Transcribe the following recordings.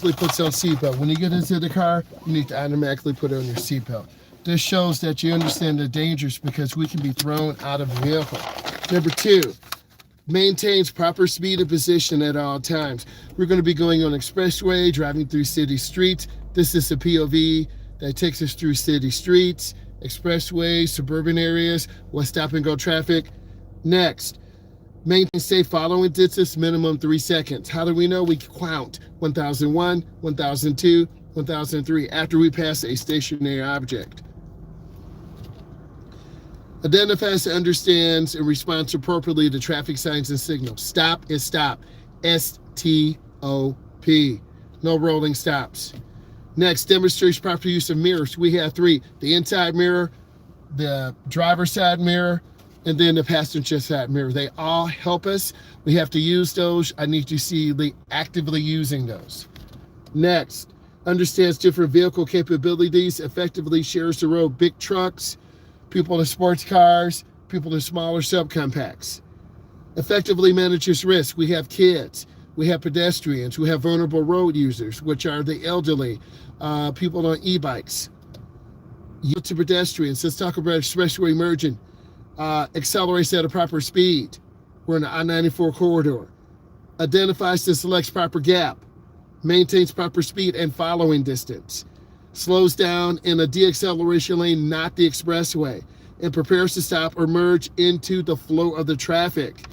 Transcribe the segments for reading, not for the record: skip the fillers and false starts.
automatically puts on seatbelt. When you get into the car, you need to automatically put on your seatbelt. This shows that you understand the dangers because we can be thrown out of the vehicle. Number 2, maintains proper speed and position at all times. We're going to be going on Expressway, driving through city streets. This is a POV that takes us through city streets, expressways, suburban areas, with stop and go traffic. Next, maintain safe following distance, minimum 3 seconds. How do we know? We count 1001, 1002, 1003 after we pass a stationary object. Identifies, understands, and responds appropriately to traffic signs and signals. Stop is stop. S-T-O-P. No rolling stops. Next, demonstrates proper use of mirrors. We have 3. The inside mirror, the driver's side mirror, and then the passenger side mirror. They all help us. We have to use those. I need to see actively using those. Next, understands different vehicle capabilities, effectively shares the road. Big trucks, people in sports cars, people in smaller subcompacts. Effectively manages risk. We have kids, we have pedestrians, we have vulnerable road users, which are the elderly, people on e-bikes. Yield to pedestrians. Let's talk about expressway merging. Accelerates at a proper speed. We're in the I-94 corridor. Identifies and selects proper gap. Maintains proper speed and following distance. Slows down in a deacceleration lane, not the expressway, and prepares to stop or merge into the flow of the traffic.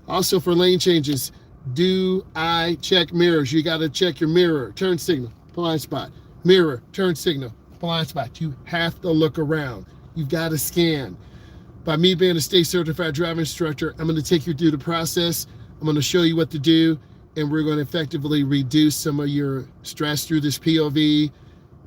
Also for lane changes, do I check mirrors? You got to check your mirror, turn signal, blind spot, mirror, turn signal, blind spot. You have to look around. You've got to scan. By me being a state certified driving instructor, I'm going to take you through the process. I'm going to show you what to do, and we're going to effectively reduce some of your stress through this POV,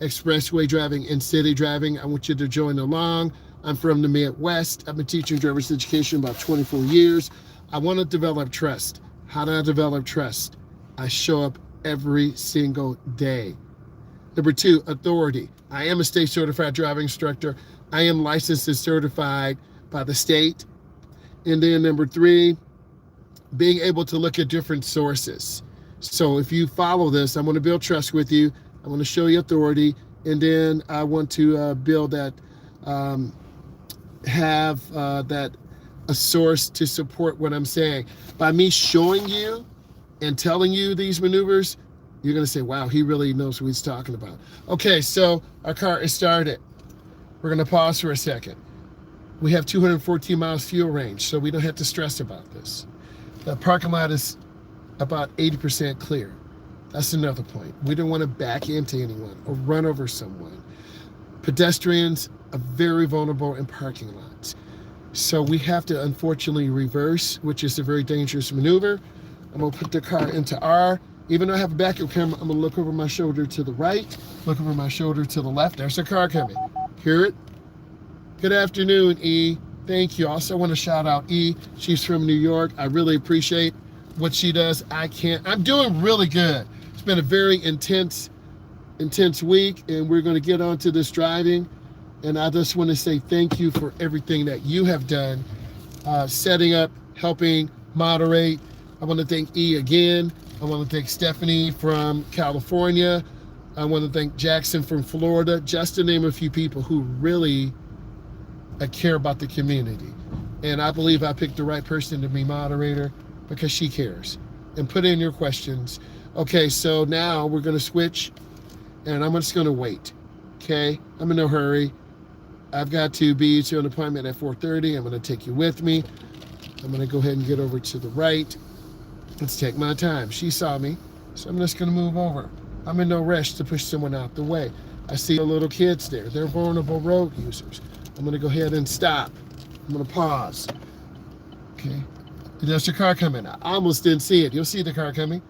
expressway driving and city driving. I want you to join along. I'm from the Midwest. I've been teaching driver's education about 24 years. I want to develop trust. How do I develop trust? I show up every single day. Number 2, authority. I am a state certified driving instructor. I am licensed and certified by the state. And then number 3, being able to look at different sources. So if you follow this, I'm going to build trust with you. I want to show you authority, and then I want to build that, a source to support what I'm saying. By me showing you and telling you these maneuvers, you're going to say, wow, he really knows what he's talking about. Okay, so our car is started. We're going to pause for a second. We have 214 miles fuel range, so we don't have to stress about this. The parking lot is about 80% clear. That's another point. We don't want to back into anyone or run over someone. Pedestrians are very vulnerable in parking lots. So we have to unfortunately reverse, which is a very dangerous maneuver. I'm going to put the car into R. Even though I have a backup camera, I'm going to look over my shoulder to the right, look over my shoulder to the left. There's a car coming. Hear it? Good afternoon, E. Thank you. Also want to shout out E. She's from New York. I really appreciate what she does. I'm doing really good. It's been a very intense week, and we're going to get on to this driving. And I just want to say thank you for everything that you have done, setting up, helping, moderate. I want to thank E again. I want to thank Stephanie from California. I want to thank Jackson from Florida, just to name a few people who really care about the community. And I believe I picked the right person to be moderator because she cares. And put in your questions. Okay, so now we're going to switch, and I'm just going to wait. Okay, I'm in no hurry. I've got to be to an appointment at 4:30. I'm going to take you with me. I'm going to go ahead and get over to the right. Let's take my time. She saw me, so I'm just going to move over. I'm in no rush to push someone out the way. I see the little kids there. They're vulnerable road users. I'm going to go ahead and stop. I'm going to pause. Okay. There's a car coming. I almost didn't see it. You'll see the car coming.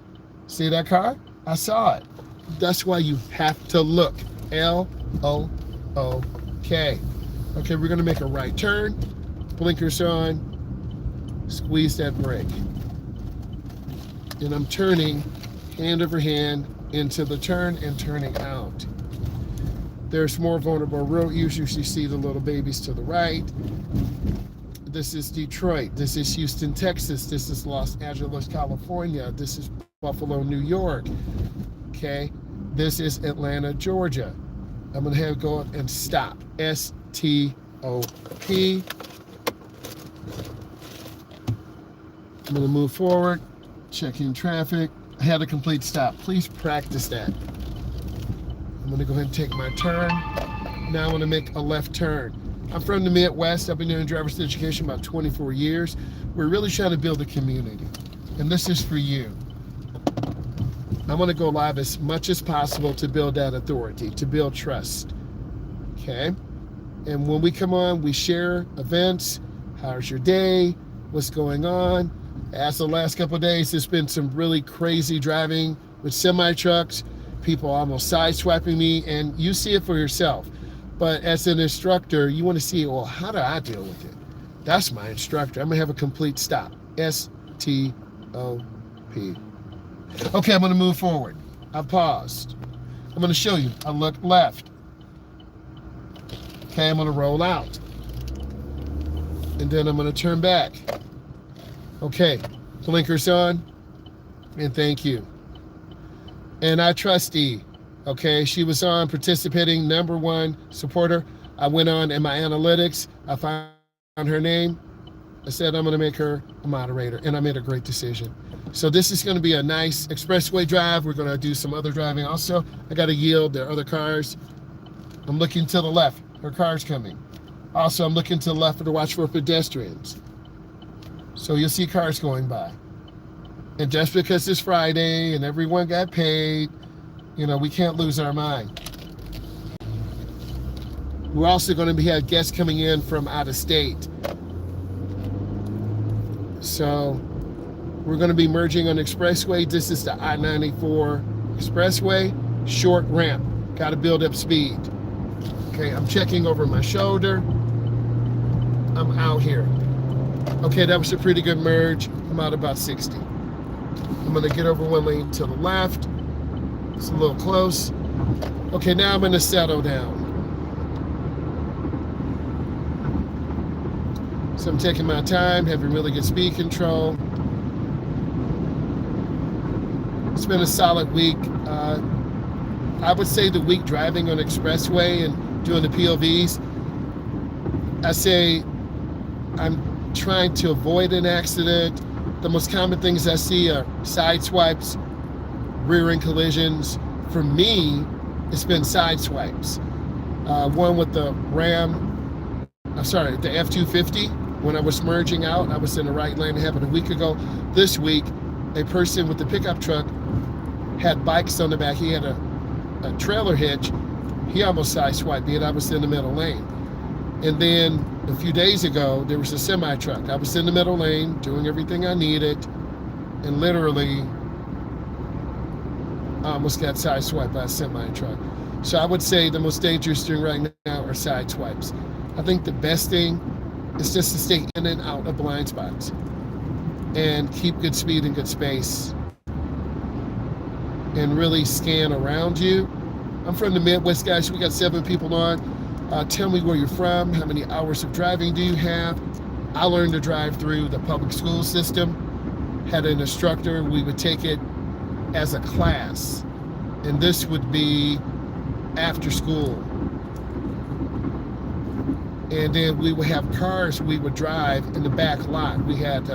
See that car? I saw it. That's why you have to look. L-O-O-K. Okay, we're going to make a right turn. Blinkers on. Squeeze that brake. And I'm turning hand over hand into the turn and turning out. There's more vulnerable road users. You see the little babies to the right. This is Detroit. This is Houston, Texas. This is Los Angeles, California. This is Buffalo, New York. Okay. This is Atlanta, Georgia. I'm going to go and stop. S-T-O-P. I'm going to move forward, checking traffic. I had a complete stop. Please practice that. I'm going to go ahead and take my turn. Now I'm going to make a left turn. I'm from the Midwest. I've been doing driver's education about 24 years. We're really trying to build a community. And this is for you. I'm going to go live as much as possible to build that authority, to build trust. Okay? And when we come on, we share events. How's your day? What's going on? As the last couple of days, there's been some really crazy driving with semi-trucks, people almost sideswiping me, and you see it for yourself. But as an instructor, you want to see, well, how do I deal with it? That's my instructor. I'm going to have a complete stop. S-T-O-P. Okay, I'm going to move forward. I paused. I'm going to show you. I look left. Okay, I'm going to roll out. And then I'm going to turn back. Okay, blinkers on. And thank you. And I trust E. Okay, she was on participating, #1 supporter. I went on in my analytics. I found her name. I said I'm going to make her a moderator, and I made a great decision. So this is going to be a nice expressway drive. We're going to do some other driving also. I got to yield. There are other cars. I'm looking to the left. Her car's coming. Also, I'm looking to the left to watch for pedestrians. So you'll see cars going by. And just because it's Friday and everyone got paid, you know, we can't lose our mind. We're also going to have guests coming in from out of state. So we're going to be merging on Expressway. This is the I-94 Expressway, short ramp. Got to build up speed. Okay, I'm checking over my shoulder. I'm out here. Okay, that was a pretty good merge. I'm out about 60. I'm going to get over one lane to the left. It's a little close. Okay, now I'm going to settle down. So I'm taking my time, having really good speed control. It's been a solid week. I would say the week driving on Expressway and doing the POVs, I say I'm trying to avoid an accident. The most common things I see are side swipes, rear end collisions. For me, it's been side swipes. One with the the F-250. When I was merging out, I was in the right lane. It happened a week ago. This week, a person with the pickup truck had bikes on the back. He had a trailer hitch. He almost side-swiped me, and I was in the middle lane. And then a few days ago, there was a semi-truck. I was in the middle lane, doing everything I needed, and literally I almost got side-swiped by a semi-truck. So I would say the most dangerous thing right now are side swipes. I think the best thing is just to stay in and out of blind spots and keep good speed and good space and really scan around you. I'm from the Midwest, guys. We got 7 people on. Tell me where you're from. How many hours of driving do you have? I learned to drive through the public school system. Had an instructor. We would take it as a class. And this would be after school. And then we would have cars we would drive in the back lot. We had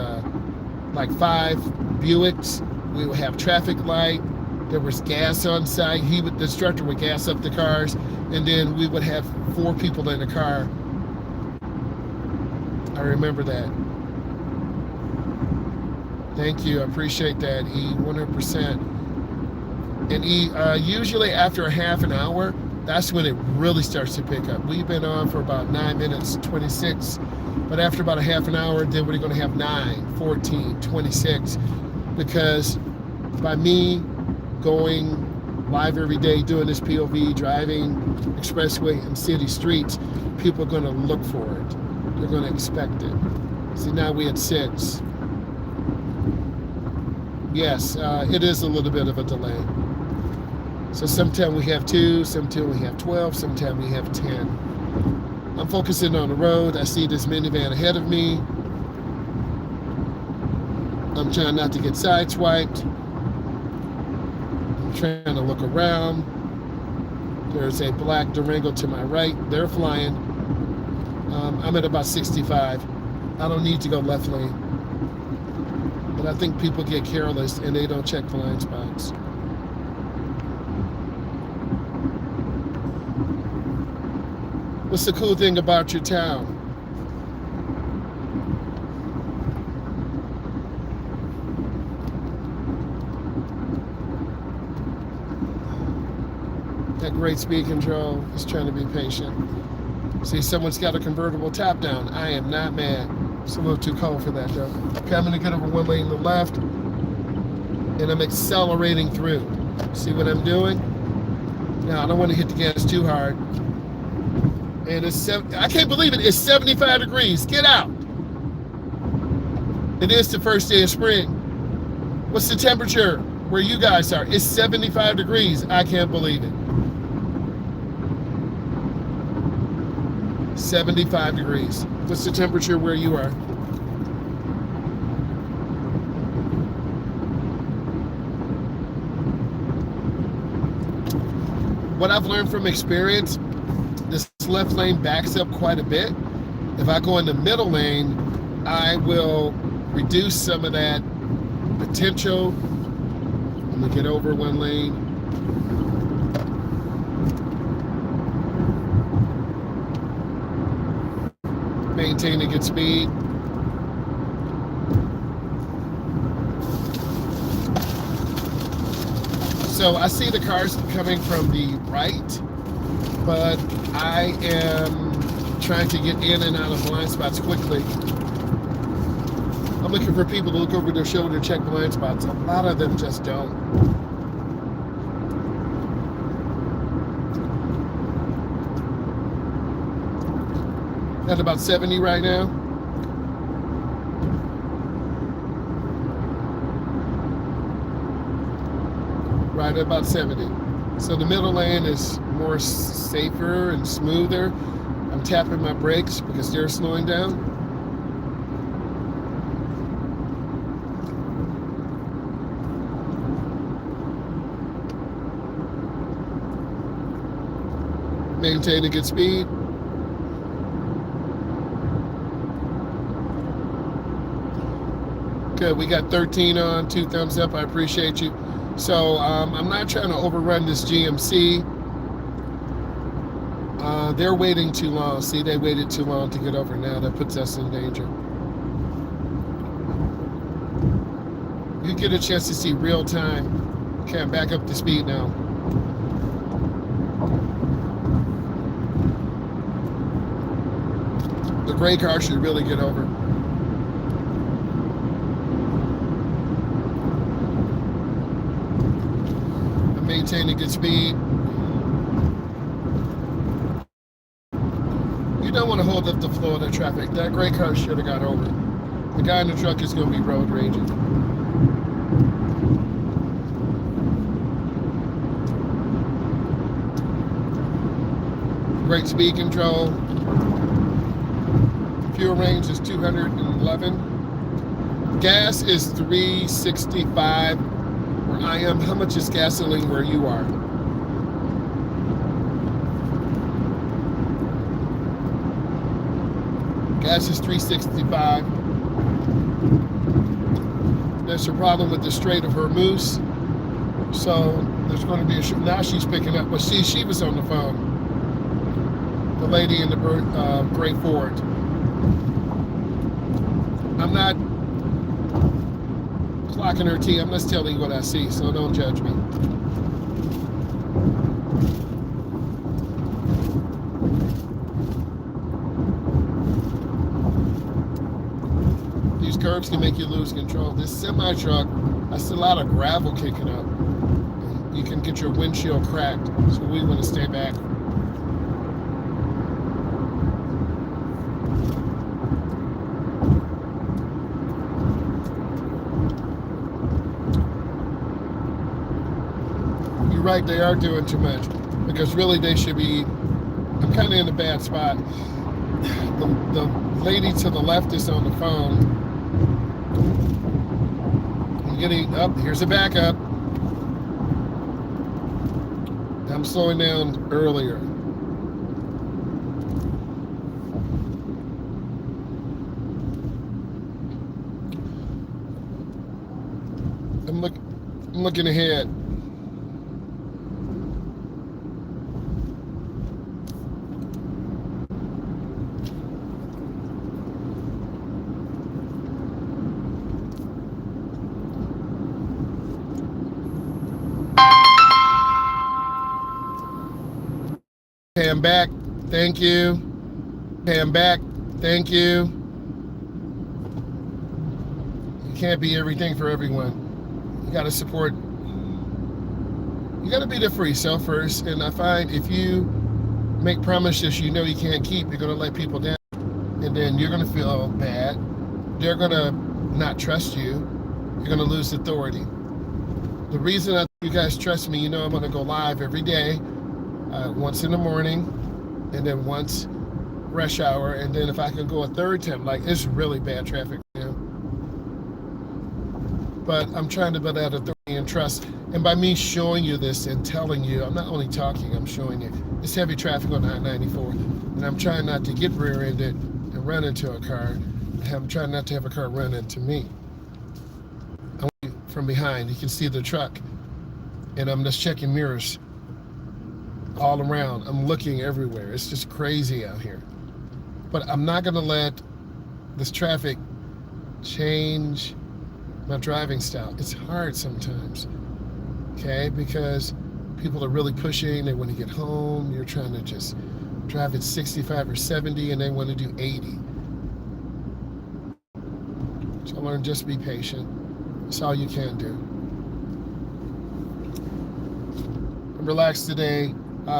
like 5 Buicks. We would have traffic light. There was gas on site. The instructor would gas up the cars, and then we would have 4 people in the car. I remember that. Thank you. I appreciate that, E, 100%. And E, usually after a half an hour, that's when it really starts to pick up. We've been on for about 9 minutes, 26. But after about a half an hour, then we're going to have 9, 14, 26. Because by me going live every day, doing this POV, driving Expressway and city streets, people are going to look for it. They're going to expect it. See, now we at 6. Yes, it is a little bit of a delay. So sometimes we have 2, sometimes we have 12, sometimes we have 10. I'm focusing on the road. I see this minivan ahead of me. I'm trying not to get sideswiped. I'm trying to look around. There's a black Durango to my right. They're flying. I'm at about 65. I don't need to go left lane. But I think people get careless and they don't check blind spots. What's the cool thing about your town? That great speed control is trying to be patient. See, someone's got a convertible top down. I am not mad. It's a little too cold for that though. Okay, I'm gonna get over one lane to the left and I'm accelerating through. See what I'm doing? Now, I don't want to hit the gas too hard. And I can't believe it, it's 75 degrees. Get out. It is the first day of spring. What's the temperature where you guys are? It's 75 degrees. I can't believe it. 75 degrees. What's the temperature where you are? What I've learned from experience, this left lane backs up quite a bit. If I go in the middle lane, I will reduce some of that potential. I'm gonna get over one lane. Maintain a good speed. So I see the cars coming from the right, but I am trying to get in and out of blind spots quickly. I'm looking for people to look over their shoulder, check blind spots. A lot of them just don't. At about 70 right now. Right at about 70. So the middle lane is more safer and smoother. I'm tapping my brakes because they're slowing down. Maintain a good speed. Good, we got 13 on, 2 thumbs up, I appreciate you. So I'm not trying to overrun this GMC. They're waiting too long. See, they waited too long to get over now. That puts us in danger. You get a chance to see real time. Okay, I'm back up to speed now. The gray car should really get over. I'm maintaining good speed. You don't want to hold up the flow of the traffic. That gray car should have got over. The guy in the truck is going to be road raging. Great speed control. Fuel range is 211. Gas is 365 where I am. How much is gasoline where you are? Gas is 365. There's a problem with the Strait of Hormuz. So there's going to be a now she's picking up. Well, she was on the phone. The lady in the gray Ford. I'm not clocking her T. I'm just telling you what I see, so don't judge me. These curves can make you lose control. This semi-truck, that's a lot of gravel kicking up. You can get your windshield cracked, so we want to stay back. Right, they are doing too much because really they should be. I'm kind of in a bad spot. The lady to the left is on the phone. I'm getting up. Here's a backup. I'm slowing down earlier. I'm looking ahead. Okay, I'm back. Thank you. Okay, I'm back. Thank you. You can't be everything for everyone. You got to support. You got to be there for yourself first. And I find if you make promises you know you can't keep, you're going to let people down. And then you're going to feel bad. They're going to not trust you. You're going to lose authority. The reason you guys trust me, you know I'm going to go live every day, once in the morning, and then once rush hour, and then if I can go a third time, like it's really bad traffic now. But I'm trying to build that authority and trust. And by me showing you this and telling you, I'm not only talking, I'm showing you. It's heavy traffic on I-94, and I'm trying not to get rear-ended and run into a car. I'm trying not to have a car run into me. From behind, you can see the truck, and I'm just checking mirrors all around. I'm looking everywhere. It's just crazy out here. But I'm not going to let this traffic change my driving style. It's hard sometimes, okay, because people are really pushing. They want to get home. You're trying to just drive at 65 or 70, and they want to do 80. So I learned just be patient. That's all you can do. I'm relaxed today.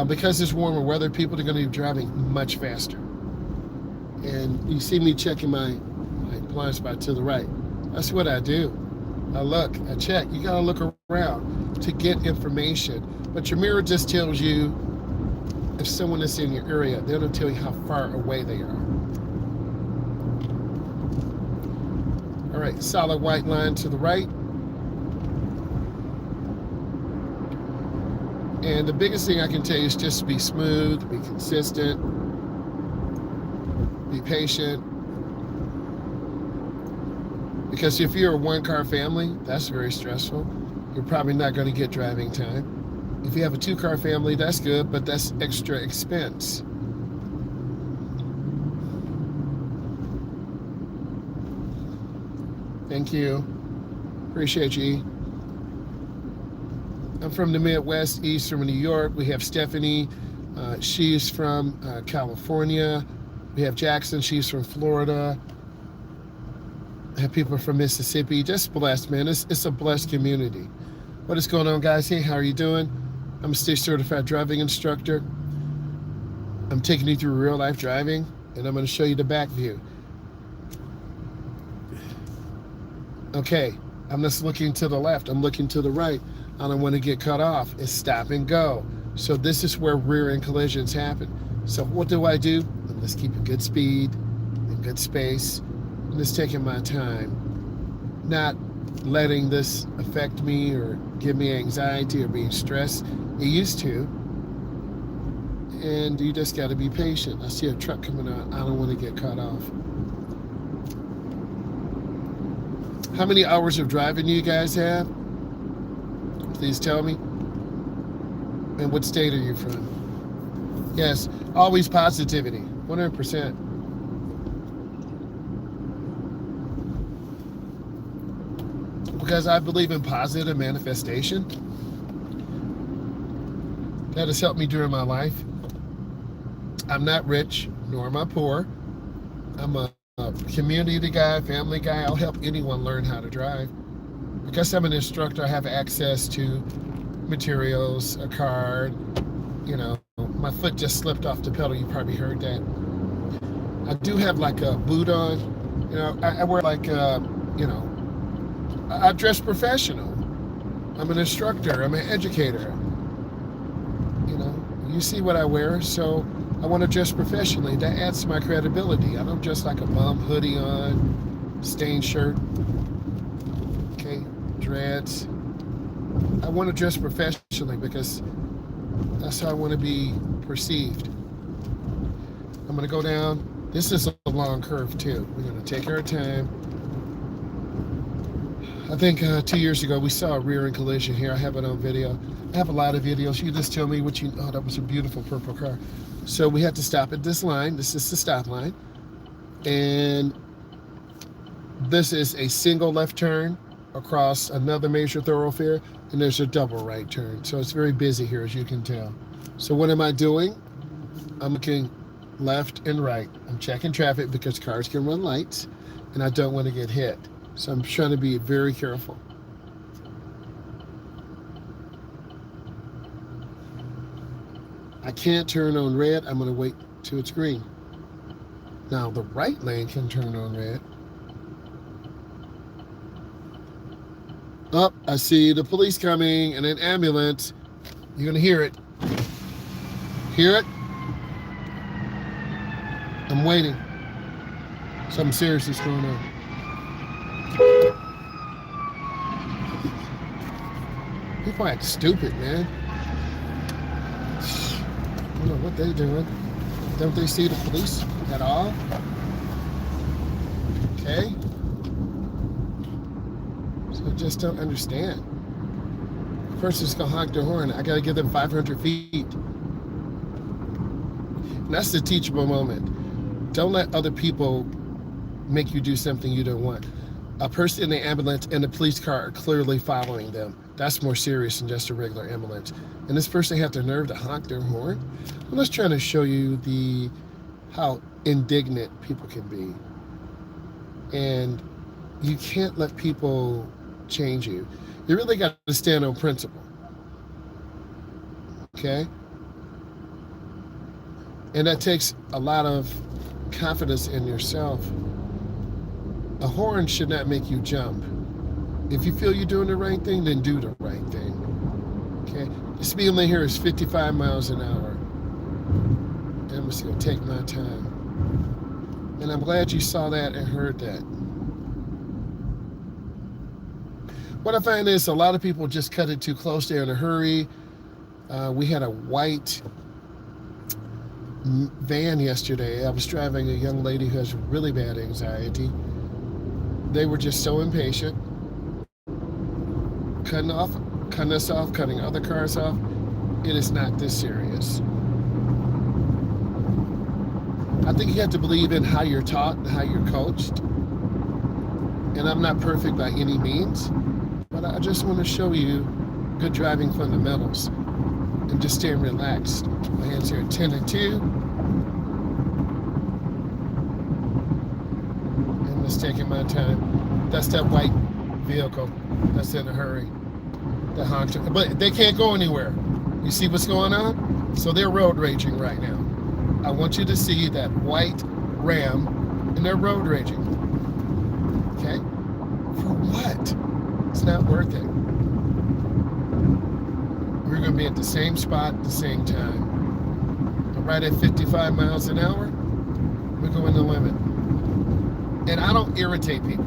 Because it's warmer weather, people are going to be driving much faster. And you see me checking my blind spot to the right. That's what I do. I look, I check. You got to look around to get information. But your mirror just tells you if someone is in your area. They don't tell you how far away they are. All right, solid white line to the right. And the biggest thing I can tell you is just be smooth, be consistent, be patient. Because if you're a one-car family, that's very stressful. You're probably not going to get driving time. If you have a two-car family, that's good, but that's extra expense. Thank you. Appreciate you. I'm from the Midwest, east from New York. We have Stephanie. She's from California. We have Jackson. She's from Florida. I have people from Mississippi. Just blessed, man. It's a blessed community. What is going on, guys? Hey, how are you doing? I'm a state certified driving instructor. I'm taking you through real life driving, and I'm going to show you the back view. Okay, I'm just looking to the left. I'm looking to the right. I don't want to get cut off. It's stop and go. So this is where rear end collisions happen. So what do? I'm just keeping good speed and good space. I'm just taking my time, not letting this affect me or give me anxiety or being stressed. It used to. And you just got to be patient. I see a truck coming out. I don't want to get cut off. How many hours of driving do you guys have? Please tell me. And what state are you from? Yes, always positivity, 100%. Because I believe in positive manifestation. That has helped me during my life. I'm not rich, nor am I poor. I'm a community guy, family guy. I'll help anyone learn how to drive. Because I'm an instructor, I have access to materials, a card. You know, my foot just slipped off the pedal. You probably heard that. I do have like a boot on. You know, I wear like, you know, I dress professional. I'm an instructor. I'm an educator. You know, you see what I wear, so I want to dress professionally. That adds to my credibility. I don't dress like a bum, hoodie on, stained shirt. Okay, dreads. I want to dress professionally because That's how I want to be perceived. I'm going to go down. This is a long curve too. We're going to take our time. I think 2 years ago we saw a rear-end collision here. I have it on video. I have a lot of videos. You just tell me what you... Oh, that was a beautiful purple car. So we had to stop at this line. This is the stop line. And this is a single left turn across another major thoroughfare. And there's a double right turn. So it's very busy here, as you can tell. So what am I doing? I'm looking left and right. I'm checking traffic because cars can run lights. And I don't want to get hit. So I'm trying to be very careful. I can't turn on red. I'm going to wait till it's green. Now the right lane can turn on red. Oh, I see the police coming and an ambulance. You're going to hear it. Hear it? I'm waiting. Something serious is going on. People act stupid, man. I don't know what they're doing. Don't they see the police at all? Okay. So I just don't understand. The person's gonna honk their horn. I gotta give them 500 feet. And that's the teachable moment. Don't let other people make you do something you don't want. A person in the ambulance and the police car are clearly following them. That's more serious than just a regular ambulance. And this person had the nerve to honk their horn? I'm just trying to show you how indignant people can be. And you can't let people change you. You really got to stand on principle. Okay? And that takes a lot of confidence in yourself. A horn should not make you jump. If you feel you're doing the right thing, then do the right thing. Okay? The speed limit here is 55 miles an hour. And I'm just going to take my time. And I'm glad you saw that and heard that. What I find is a lot of people just cut it too close. They're in a hurry. We had a white van yesterday. I was driving a young lady who has really bad anxiety. They were just so impatient. Cutting us off, cutting other cars off. It is not this serious. I think you have to believe in how you're taught and how you're coached. And I'm not perfect by any means, but I just want to show you good driving fundamentals and just staying relaxed. My hands here at 10 and 2. And just taking my time. That's that white vehicle that's in a hurry. The honk, but they can't go anywhere. You see what's going on? So they're road raging right now. I want you to see that white Ram and they're road raging. Okay? For what? It's not worth it. We're going to be at the same spot at the same time. I'm right at 55 miles an hour. We're going the limit. And I don't irritate people.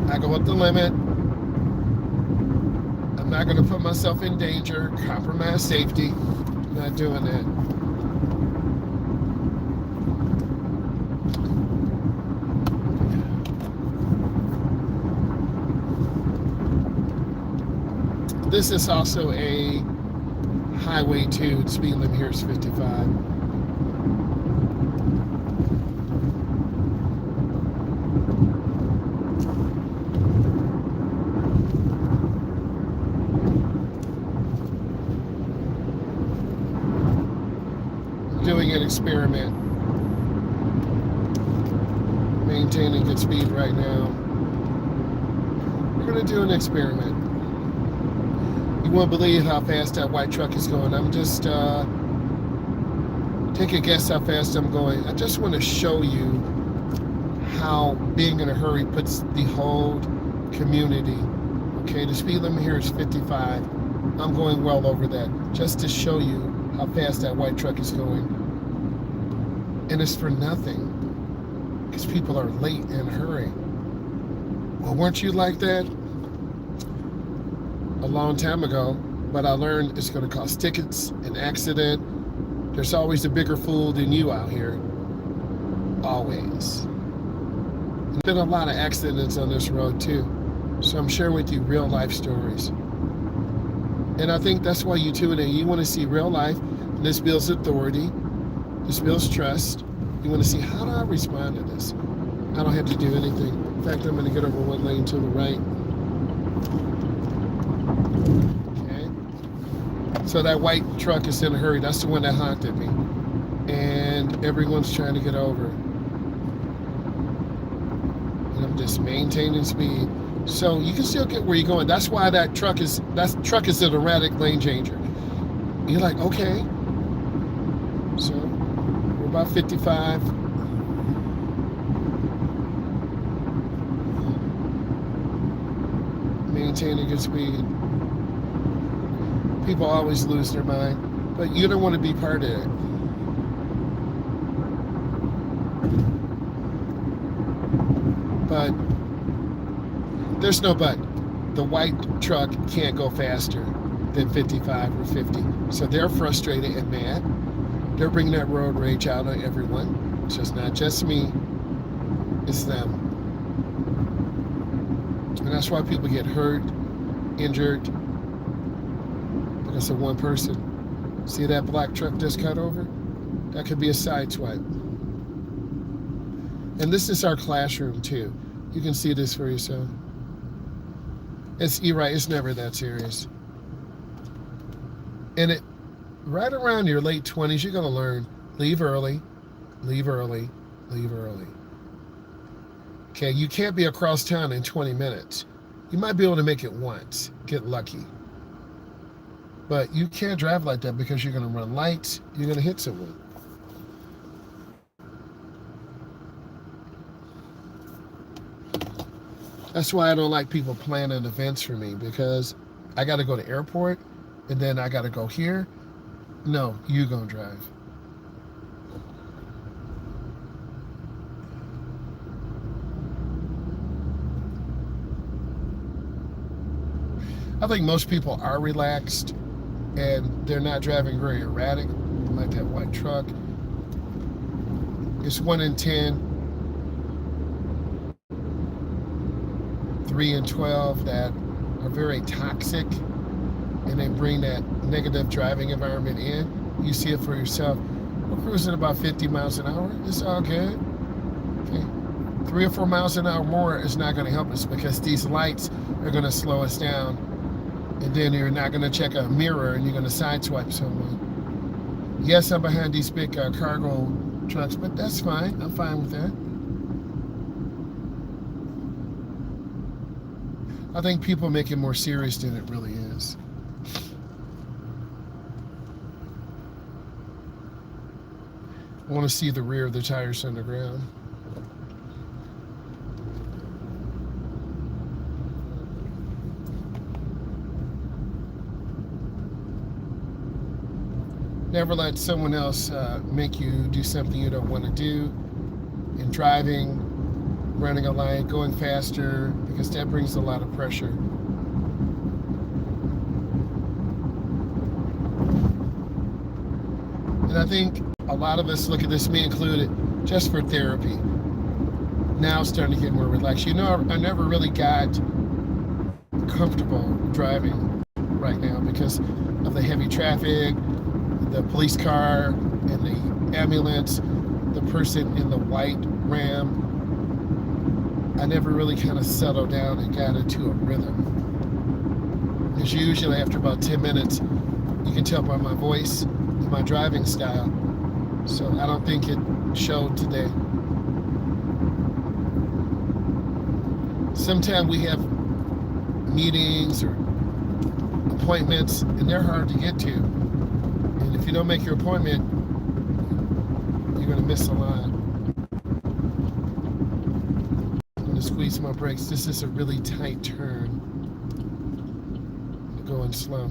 I go up the limit. I'm not going to put myself in danger, compromise safety. I'm not doing that. This is also a highway too. The speed limit here is 55. Doing an experiment. Maintaining good speed right now. We're going to do an experiment. You won't believe how fast that white truck is going. I'm just take a guess how fast I'm going. I just want to show you how being in a hurry puts the whole community. Okay, the speed limit here is 55. I'm going well over that, just to show you how fast that white truck is going. And it's for nothing, because people are late in a hurry. Well, weren't you like that? A long time ago, But I learned it's going to cost tickets, an accident. There's always a bigger fool than you out here. Always. There's been a lot of accidents on this road too. So I'm sharing with you real life stories. And I think that's why you tune in. You want to see real life. And this builds authority. This builds trust. You want to see, how do I respond to this? I don't have to do anything. In fact, I'm going to get over one lane to the right. Okay. So that white truck is in a hurry. That's the one that honked at me. And everyone's trying to get over. And I'm just maintaining speed. So you can still get where you're going. That's why that truck is an erratic lane changer. You're like, okay. So we're about 55. Maintaining good speed. People always lose their mind, but you don't want to be part of it. But there's no but. The white truck can't go faster than 55 or 50. So they're frustrated and mad. They're bringing that road rage out on everyone. So it's not just me, it's them. And that's why people get hurt, injured, because of one person. See that black truck just cut over? That could be a side swipe. And this is our classroom too. You can see this for yourself. You're right, it's never that serious. And it, right around your late 20s, you're gonna learn, leave early, leave early, leave early. Okay, you can't be across town in 20 minutes. You might be able to make it once, get lucky. But you can't drive like that because you're gonna run lights, you're gonna hit someone. That's why I don't like people planning events for me, because I got to go to airport and then I got to go here. No, you gonna drive. I think most people are relaxed and they're not driving very erratic, like that white truck. It's 1 in 10. 3 in 12 that are very toxic, and they bring that negative driving environment in. You see it for yourself. We're cruising about 50 miles an hour. It's all good. Okay. 3 or 4 miles an hour more is not going to help us, because these lights are going to slow us down, and then you're not going to check a mirror and you're going to sideswipe someone. Yes, I'm behind these big cargo trucks, but that's fine. I'm fine with that. I think people make it more serious than it really is. I want to see the rear of the tires on the ground. Never let someone else make you do something you don't want to do. In driving, running a light, going faster, because that brings a lot of pressure. And I think a lot of us look at this, me included, just for therapy. Now it's starting to get more relaxed. You know, I never really got comfortable driving right now because of the heavy traffic, the police car, and the ambulance, the person in the white Ram. I never really kind of settled down and got into a rhythm. Because usually after about 10 minutes, you can tell by my voice and my driving style. So I don't think it showed today. Sometimes we have meetings or appointments and they're hard to get to. And if you don't make your appointment, you're going to miss a lot. Squeeze my brakes. This is a really tight turn. I'm going slow.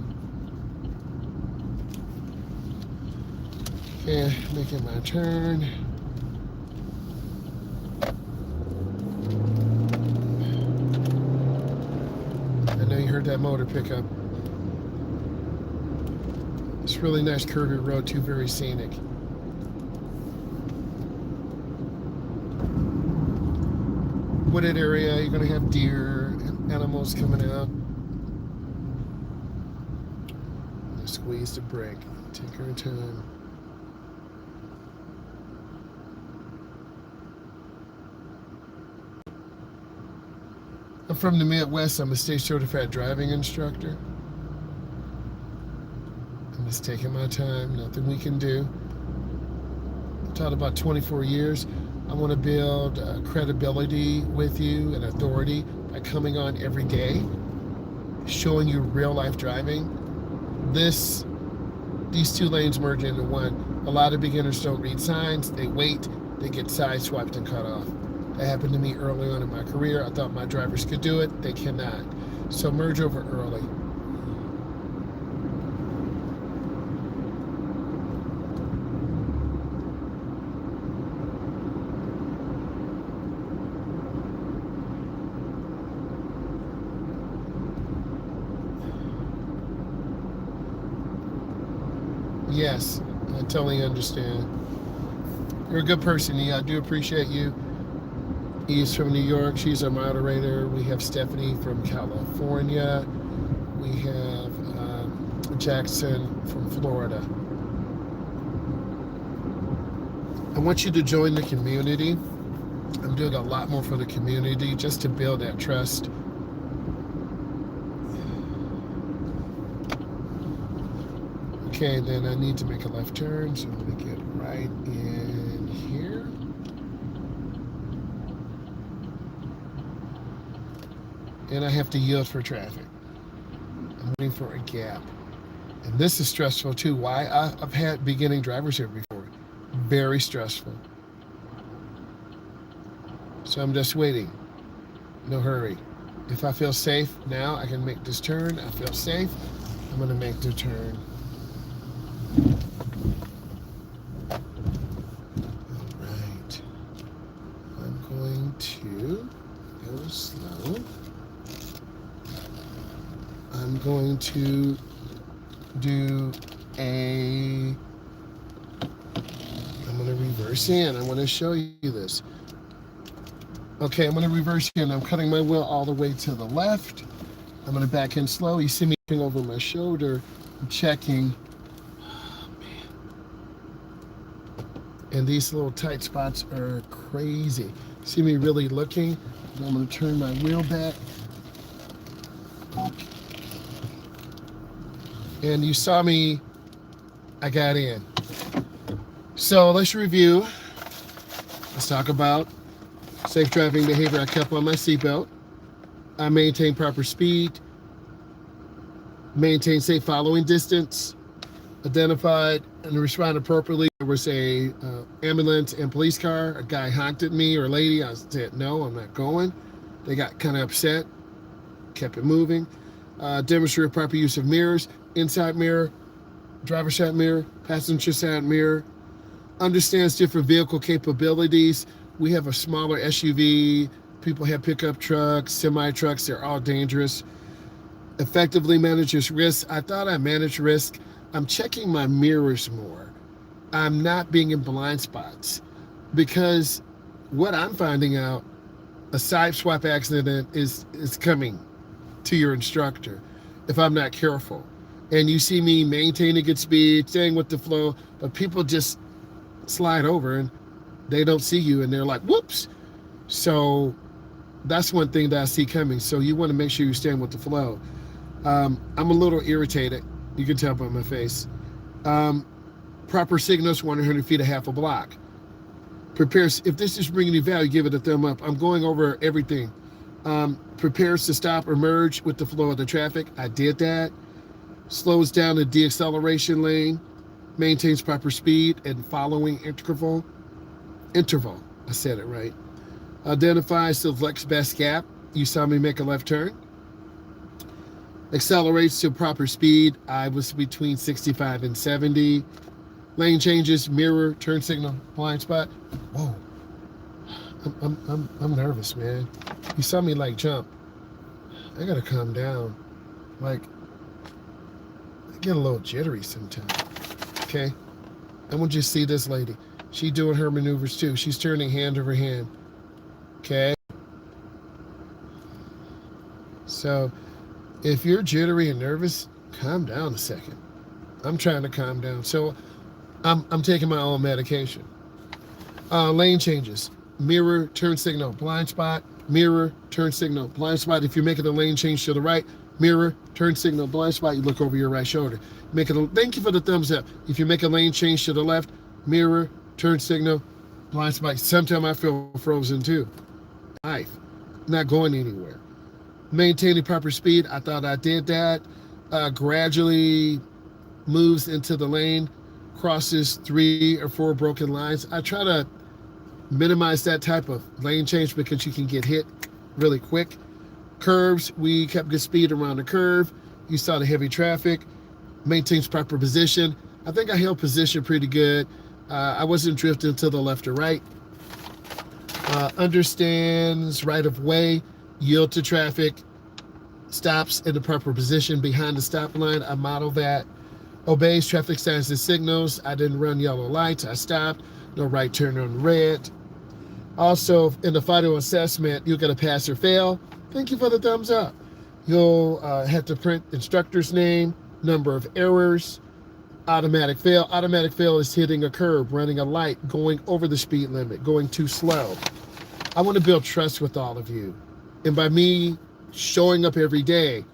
Okay, making my turn. I know you heard that motor pick up. It's really nice curvy road too, very scenic. Wooded area, you're gonna have deer and animals coming out. Squeeze the brake, take our time. I'm from the Midwest. I'm a state certified driving instructor. I'm just taking my time, nothing we can do. I've taught about 24 years. I want to build credibility with you and authority by coming on every day, showing you real life driving. These two lanes merge into one. A lot of beginners don't read signs, they wait, they get sideswiped and cut off. That happened to me early on in my career. I thought my drivers could do it, they cannot. So merge over early. Yes, I totally understand. You're a good person, E. I do appreciate you. E's from New York. She's our moderator. We have Stephanie from California. We have Jackson from Florida. I want you to join the community. I'm doing a lot more for the community just to build that trust. Okay, then I need to make a left turn, so I'm going to get right in here. And I have to yield for traffic. I'm waiting for a gap. And this is stressful too. Why? I've had beginning drivers here before. Very stressful. So I'm just waiting. No hurry. If I feel safe now, I can make this turn. I feel safe. I'm going to make the turn. Alright, I'm going to go slow. I'm going to do I'm going to reverse in. I want to show you this. Okay, I'm going to reverse in. I'm cutting my wheel all the way to the left. I'm going to back in slow. You see me looking over my shoulder, I'm checking. And these little tight spots are crazy. See me really looking? I'm going to turn my wheel back. And you saw me, I got in. So let's review. Let's talk about safe driving behavior. I kept on my seatbelt. I maintained proper speed. Maintained safe following distance. Identified and responded appropriately. There was a ambulance and police car. A guy honked at me or a lady. I said, no, I'm not going. They got kind of upset. Kept it moving. Demonstrated proper use of mirrors. Inside mirror, driver side mirror, passenger side mirror. Understands different vehicle capabilities. We have a smaller SUV. People have pickup trucks, semi-trucks. They're all dangerous. Effectively manages risk. I thought I managed risk. I'm checking my mirrors more. I'm not being in blind spots because what I'm finding out, a side swap accident is coming to your instructor if I'm not careful. And you see me maintaining good speed, staying with the flow, but people just slide over and they don't see you and they're like, whoops. So that's one thing that I see coming. So you want to make sure you stand with the flow. I'm a little irritated. You can tell by my face. Proper signals, 100 feet, a half a block. Prepares, if this is bringing you value, give it a thumb up. I'm going over everything. Prepares to stop or merge with the flow of the traffic. I did that. Slows down the deacceleration lane. Maintains proper speed and following interval. I said it right. Identifies the flex best gap. You saw me make a left turn. Accelerates to proper speed. I was between 65 and 70. Lane changes, mirror, turn signal, blind spot. Whoa. I'm nervous, man. You saw me like jump. I gotta calm down. Like, I get a little jittery sometimes. Okay, I want you to see this lady. She doing her maneuvers too. She's turning hand over hand. Okay, so if you're jittery and nervous, calm down a second. I'm trying to calm down. So I'm taking my own medication. Lane changes. Mirror, turn signal, blind spot. Mirror, turn signal, blind spot. If you're making a lane change to the right, mirror, turn signal, blind spot. You look over your right shoulder. Thank you for the thumbs up. If you make a lane change to the left, mirror, turn signal, blind spot. Sometimes I feel frozen too. Life, not going anywhere. Maintaining proper speed. I thought I did that. Gradually moves into the lane, crosses 3 or 4 broken lines. I try to minimize that type of lane change because you can get hit really quick. Curves, we kept good speed around the curve. You saw the heavy traffic. Maintains proper position. I think I held position pretty good. I wasn't drifting to the left or right. Understands right of way, yield to traffic, stops in the proper position behind the stop line. I model that. Obeys traffic signs and signals. I didn't run yellow lights. I stopped. No right turn on red. Also, in the final assessment, you'll get a pass or fail. Thank you for the thumbs up. You'll have to print instructor's name, number of errors, automatic fail. Automatic fail is hitting a curb, running a light, going over the speed limit, going too slow. I want to build trust with all of you. And by me showing up every day,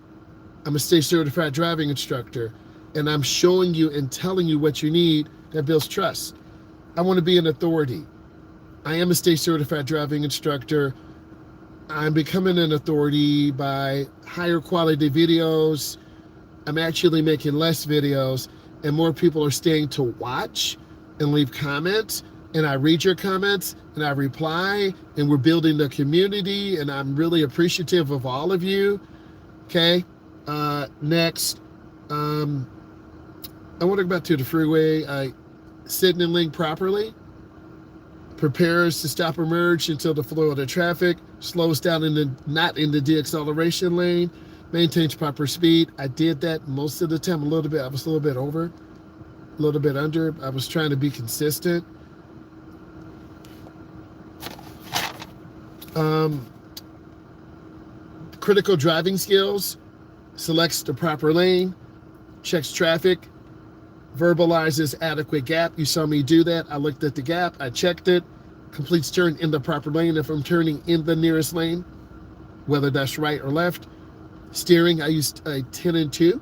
I'm a state certified driving instructor, and I'm showing you and telling you what you need. That builds trust. I want to be an authority. I am a state certified driving instructor. I'm becoming an authority by higher quality videos. I'm actually making less videos, and more people are staying to watch and leave comments, and I read your comments and I reply, and we're building the community, and I'm really appreciative of all of you. Okay, next, I want to go back to the freeway. Signaling properly, prepares to stop or merge until the flow of the traffic, slows down not in the deacceleration lane, maintains proper speed. I did that most of the time. I was a little bit over, a little bit under. I was trying to be consistent. Critical driving skills, selects the proper lane, checks traffic, verbalizes adequate gap. You saw me do that. I looked at the gap, I checked it, completes turn in the proper lane if I'm turning in the nearest lane, whether that's right or left. Steering, I used a 10 and 2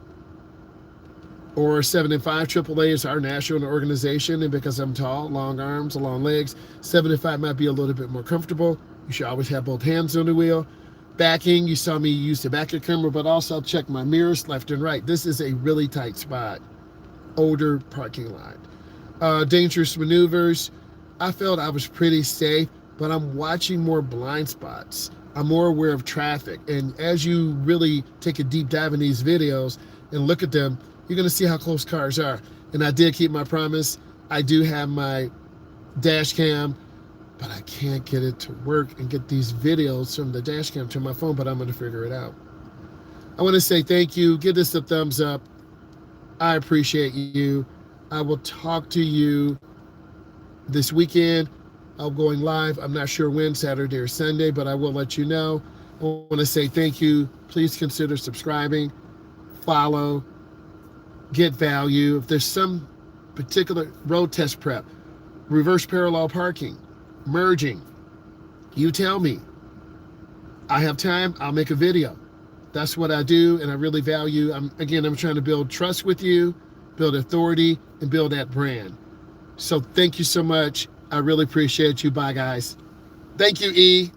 or 7 and 5. AAA is our national organization, and because I'm tall, long arms, long legs, 7 and 5 might be a little bit more comfortable. You should always have both hands on the wheel. Backing, you saw me use the back of the camera, but also check my mirrors left and right. This is a really tight spot. Older parking lot. Dangerous maneuvers. I felt I was pretty safe, but I'm watching more blind spots. I'm more aware of traffic. And as you really take a deep dive in these videos and look at them, you're going to see how close cars are. And I did keep my promise. I do have my dash cam, but I can't get it to work and get these videos from the dash cam to my phone, but I'm going to figure it out. I want to say thank you. Give this a thumbs up. I appreciate you. I will talk to you this weekend. I'm going live. I'm not sure when, Saturday or Sunday, but I will let you know. I want to say thank you. Please consider subscribing, follow, get value. If there's some particular road test prep, reverse parallel parking, merging, you tell me. I have time, I'll make a video. That's what I do, and I really value. I'm trying to build trust with you, build authority, and build that brand. So thank you so much. I really appreciate you. Bye, guys. Thank you, E.